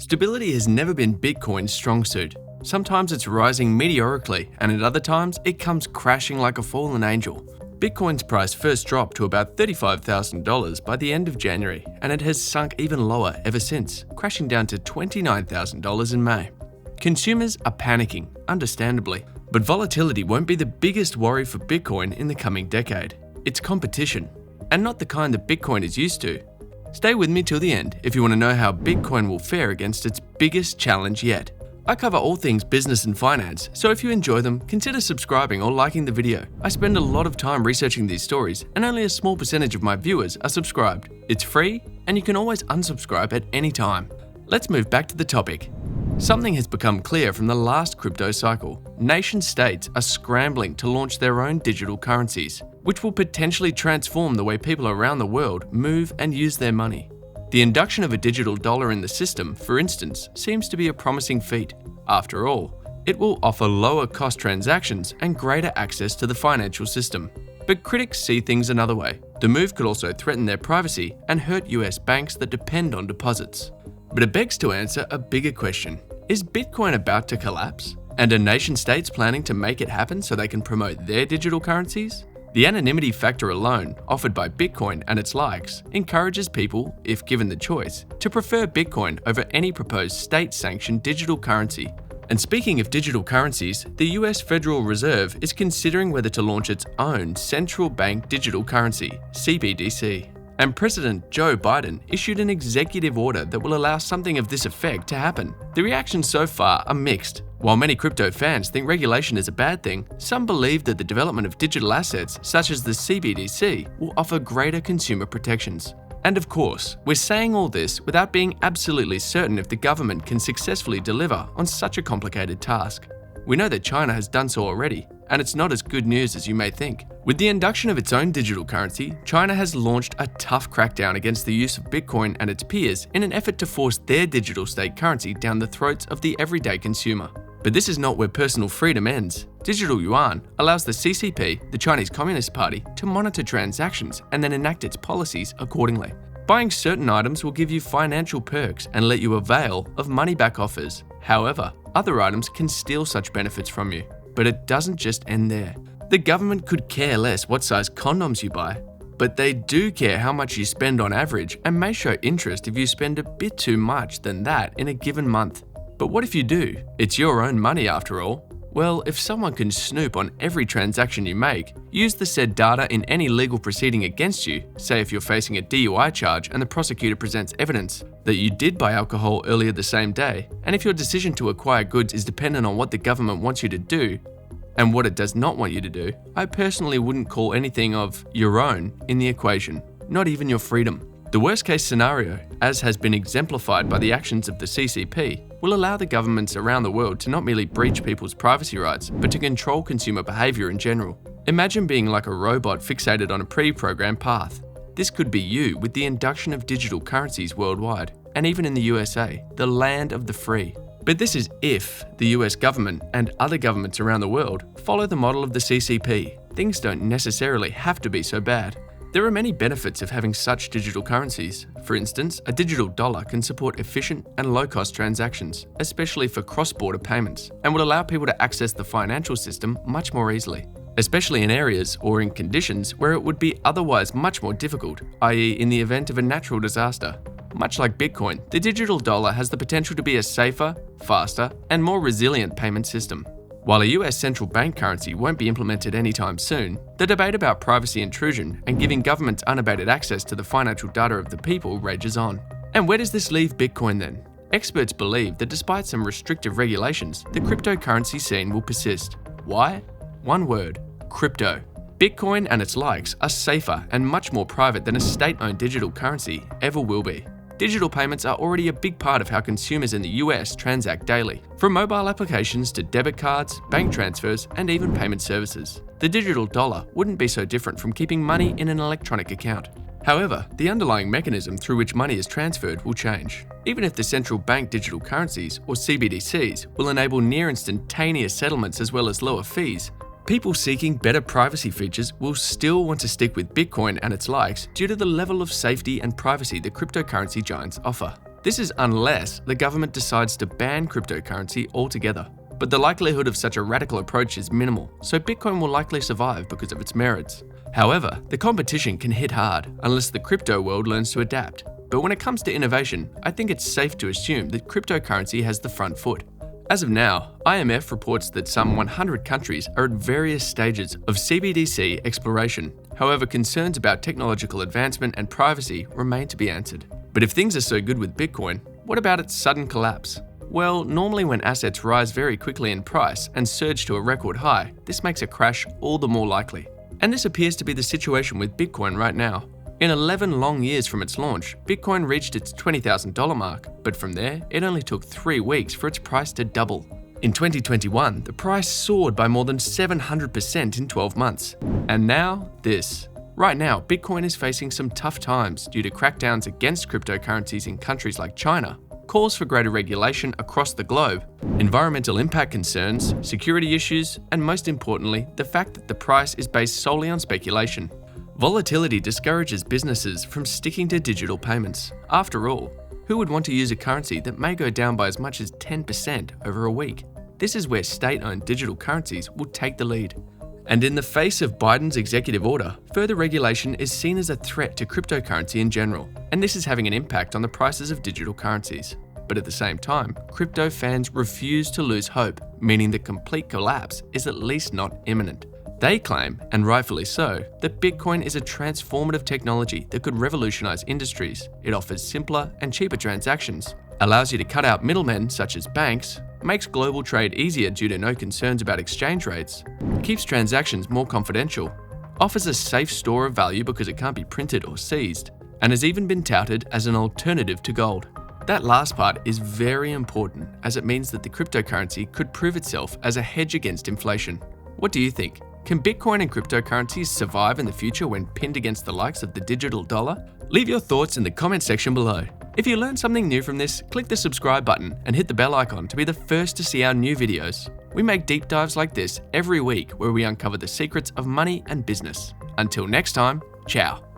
Stability has never been Bitcoin's strong suit. Sometimes it's rising meteorically, and at other times it comes crashing like a fallen angel. Bitcoin's price first dropped to about $35,000 by the end of January, and it has sunk even lower ever since, crashing down to $29,000 in May. Consumers are panicking, understandably, but volatility won't be the biggest worry for Bitcoin in the coming decade. It's competition, and not the kind that Bitcoin is used to. Stay with me till the end if you want to know how Bitcoin will fare against its biggest challenge yet. I cover all things business and finance, so if you enjoy them, consider subscribing or liking the video. I spend a lot of time researching these stories, and only a small percentage of my viewers are subscribed. It's free, and you can always unsubscribe at any time. Let's move back to the topic. Something has become clear from the last crypto cycle. Nation-states are scrambling to launch their own digital currencies, which will potentially transform the way people around the world move and use their money. The induction of a digital dollar in the system, for instance, seems to be a promising feat. After all, it will offer lower cost transactions and greater access to the financial system. But critics see things another way. The move could also threaten their privacy and hurt US banks that depend on deposits. But it begs to answer a bigger question. Is Bitcoin about to collapse? And are nation-states planning to make it happen so they can promote their digital currencies? The anonymity factor alone, offered by Bitcoin and its likes, encourages people, if given the choice, to prefer Bitcoin over any proposed state-sanctioned digital currency. And speaking of digital currencies, the US Federal Reserve is considering whether to launch its own central bank digital currency, CBDC. And President Joe Biden issued an executive order that will allow something of this effect to happen. The reactions so far are mixed. While many crypto fans think regulation is a bad thing, some believe that the development of digital assets, such as the CBDC, will offer greater consumer protections. And of course, we're saying all this without being absolutely certain if the government can successfully deliver on such a complicated task. We know that China has done so already, and it's not as good news as you may think. With the induction of its own digital currency, China has launched a tough crackdown against the use of Bitcoin and its peers in an effort to force their digital state currency down the throats of the everyday consumer. But this is not where personal freedom ends. Digital yuan allows the CCP, the Chinese Communist Party, to monitor transactions and then enact its policies accordingly. Buying certain items will give you financial perks and let you avail of money-back offers. However, other items can steal such benefits from you. But it doesn't just end there. The government could care less what size condoms you buy, but they do care how much you spend on average and may show interest if you spend a bit too much than that in a given month. But what if you do? It's your own money after all. Well, if someone can snoop on every transaction you make, use the said data in any legal proceeding against you, say if you're facing a DUI charge and the prosecutor presents evidence that you did buy alcohol earlier the same day, and if your decision to acquire goods is dependent on what the government wants you to do and what it does not want you to do, I personally wouldn't call anything of your own in the equation, not even your freedom. The worst case scenario, as has been exemplified by the actions of the CCP, will allow the governments around the world to not merely breach people's privacy rights, but to control consumer behavior in general. Imagine being like a robot fixated on a pre-programmed path. This could be you with the induction of digital currencies worldwide, and even in the USA, the land of the free. But this is if the US government and other governments around the world follow the model of the CCP. Things don't necessarily have to be so bad. There are many benefits of having such digital currencies. For instance, a digital dollar can support efficient and low-cost transactions, especially for cross-border payments, and will allow people to access the financial system much more easily, especially in areas or in conditions where it would be otherwise much more difficult, i.e. in the event of a natural disaster. Much like Bitcoin, the digital dollar has the potential to be a safer, faster, and more resilient payment system. While a US central bank currency won't be implemented anytime soon, the debate about privacy intrusion and giving governments unabated access to the financial data of the people rages on. And where does this leave Bitcoin then? Experts believe that despite some restrictive regulations, the cryptocurrency scene will persist. Why? One word: crypto. Bitcoin and its likes are safer and much more private than a state-owned digital currency ever will be. Digital payments are already a big part of how consumers in the US transact daily, from mobile applications to debit cards, bank transfers, and even payment services. The digital dollar wouldn't be so different from keeping money in an electronic account. However, the underlying mechanism through which money is transferred will change. Even if the central bank digital currencies, or CBDCs, will enable near instantaneous settlements as well as lower fees, people seeking better privacy features will still want to stick with Bitcoin and its likes due to the level of safety and privacy the cryptocurrency giants offer. This is unless the government decides to ban cryptocurrency altogether. But the likelihood of such a radical approach is minimal, so Bitcoin will likely survive because of its merits. However, the competition can hit hard unless the crypto world learns to adapt. But when it comes to innovation, I think it's safe to assume that cryptocurrency has the front foot. As of now, IMF reports that some 100 countries are at various stages of CBDC exploration. However, concerns about technological advancement and privacy remain to be answered. But if things are so good with Bitcoin, what about its sudden collapse? Well, normally when assets rise very quickly in price and surge to a record high, this makes a crash all the more likely. And this appears to be the situation with Bitcoin right now. In 11 long years from its launch, Bitcoin reached its $20,000 mark, but from there, it only took 3 weeks for its price to double. In 2021, the price soared by more than 700% in 12 months. And now, this. Right now, Bitcoin is facing some tough times due to crackdowns against cryptocurrencies in countries like China, calls for greater regulation across the globe, environmental impact concerns, security issues, and most importantly, the fact that the price is based solely on speculation. Volatility discourages businesses from sticking to digital payments. After all, who would want to use a currency that may go down by as much as 10% over a week? This is where state-owned digital currencies will take the lead. And in the face of Biden's executive order, further regulation is seen as a threat to cryptocurrency in general, and this is having an impact on the prices of digital currencies. But at the same time, crypto fans refuse to lose hope, meaning the complete collapse is at least not imminent. They claim, and rightfully so, that Bitcoin is a transformative technology that could revolutionize industries. It offers simpler and cheaper transactions, allows you to cut out middlemen such as banks, makes global trade easier due to no concerns about exchange rates, keeps transactions more confidential, offers a safe store of value because it can't be printed or seized, and has even been touted as an alternative to gold. That last part is very important as it means that the cryptocurrency could prove itself as a hedge against inflation. What do you think? Can Bitcoin and cryptocurrencies survive in the future when pinned against the likes of the digital dollar? Leave your thoughts in the comment section below. If you learned something new from this, click the subscribe button and hit the bell icon to be the first to see our new videos. We make deep dives like this every week where we uncover the secrets of money and business. Until next time, ciao.